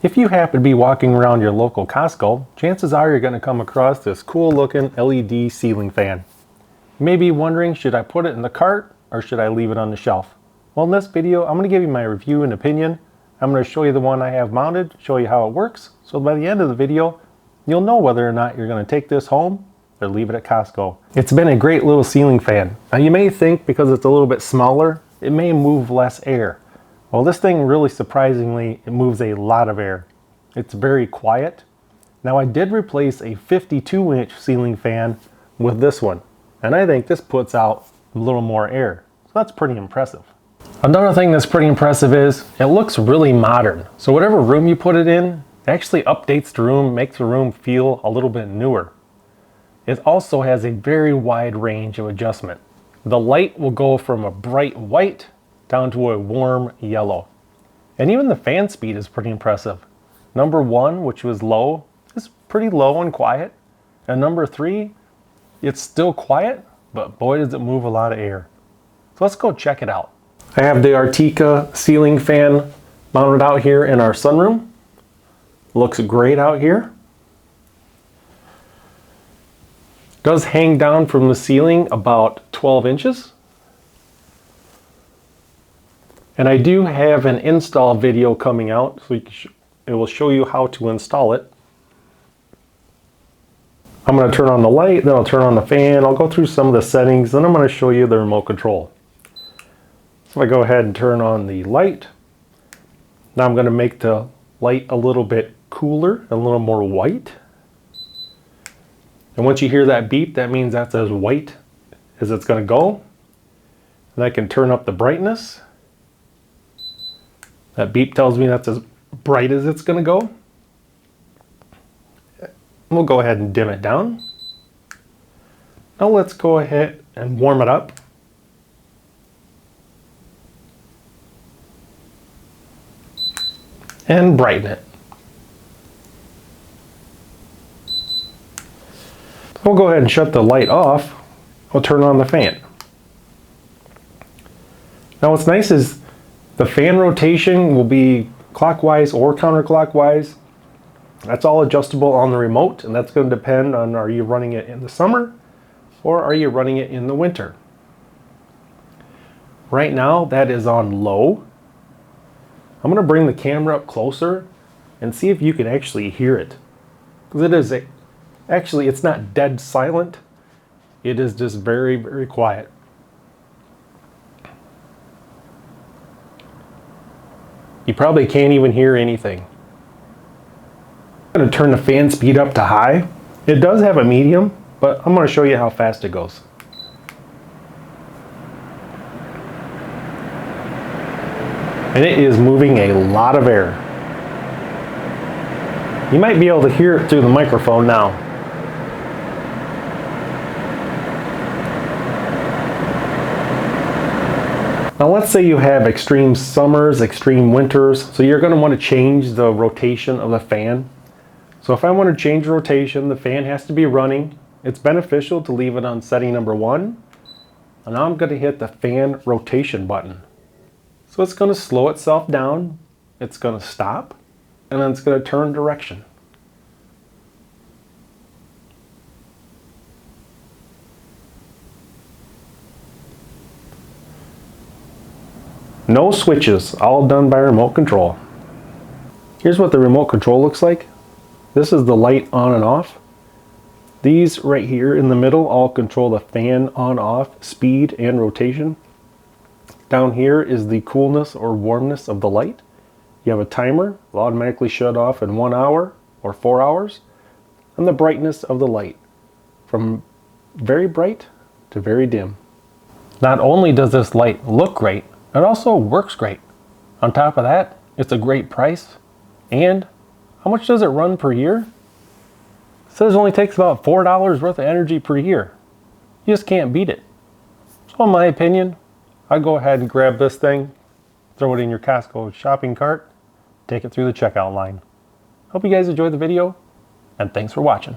If you happen to be walking around your local Costco, chances are you're going to come across this cool looking LED ceiling fan. You may be wondering, should I put it in the cart or should I leave it on the shelf? Well, in this video, I'm going to give you my review and opinion. I'm going to show you the one I have mounted, show you how it works, so by the end of the video, you'll know whether or not you're going to take this home or leave it at Costco. It's been a great little ceiling fan. Now you may think because it's a little bit smaller, it may move less air. Well, this thing really surprisingly, it moves a lot of air. It's very quiet. Now I did replace a 52-inch ceiling fan with this one, and I think this puts out a little more air. So that's pretty impressive. Another thing that's pretty impressive is it looks really modern. So whatever room you put it in, it actually updates the room, makes the room feel a little bit newer. It also has a very wide range of adjustment. The light will go from a bright white down to a warm yellow. And even the fan speed is pretty impressive. Number 1, which was low, is pretty low and quiet. And number 3, it's still quiet, but boy does it move a lot of air. So let's go check it out. I have the Artica ceiling fan mounted out here in our sunroom. Looks great out here. Does hang down from the ceiling about 12 inches. And I do have an install video coming out, so it will show you how to install it. I'm going to turn on the light, then I'll turn on the fan, I'll go through some of the settings, then I'm going to show you the remote control. So if I go ahead and turn on the light, now I'm going to make the light a little bit cooler, a little more white. And once you hear that beep, that means that's as white as it's going to go. And I can turn up the brightness. That beep tells me that's as bright as it's going to go. We'll go ahead and dim it down. Now let's go ahead and warm it up. And brighten it. We'll go ahead and shut the light off. We'll turn on the fan. Now what's nice is the fan rotation will be clockwise or counterclockwise. That's all adjustable on the remote, and that's going to depend on, are you running it in the summer or are you running it in the winter? Right now that is on low. I'm going to bring the camera up closer and see if you can actually hear it. Because it is actually, it's not dead silent. It is just very, very quiet. You probably can't even hear anything. I'm going to turn the fan speed up to high. It does have a medium, but I'm going to show you how fast it goes. And it is moving a lot of air. You might be able to hear it through the microphone now. Now let's say you have extreme summers, extreme winters, so you're going to want to change the rotation of the fan. So if I want to change rotation, the fan has to be running. It's beneficial to leave it on setting number 1. And now I'm going to hit the fan rotation button. So it's going to slow itself down, it's going to stop, and then it's going to turn direction. No switches, all done by remote control. Here's what the remote control looks like. This is the light on and off. These right here in the middle all control the fan on-off speed and rotation. Down here is the coolness or warmness of the light. You have a timer, will automatically shut off in 1 hour or 4 hours. And the brightness of the light, from very bright to very dim. Not only does this light look great, it also works great. On top of that, it's a great price. And how much does it run per year? It says it only takes about $4 worth of energy per year. You just can't beat it. So in my opinion, I'd go ahead and grab this thing, throw it in your Costco shopping cart, take it through the checkout line. Hope you guys enjoyed the video, and thanks for watching.